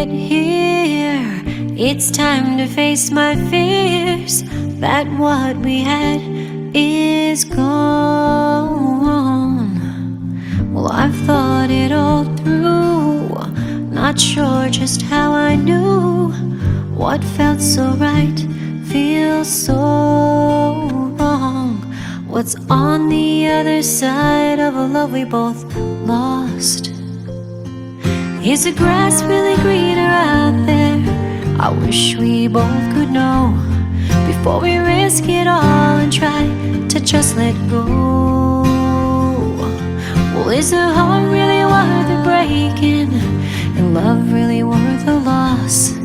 it here. It's time to face my fears that what we had is gone. Well, I've thought it all through, not sure just how I knew what felt so right feels so wrong. What's on the other side of a love we both lost? Is the grass really greener out there? I wish we both could know before we risk it all and try to just let go. Well, is the heart really worth the breaking? And love really worth the loss?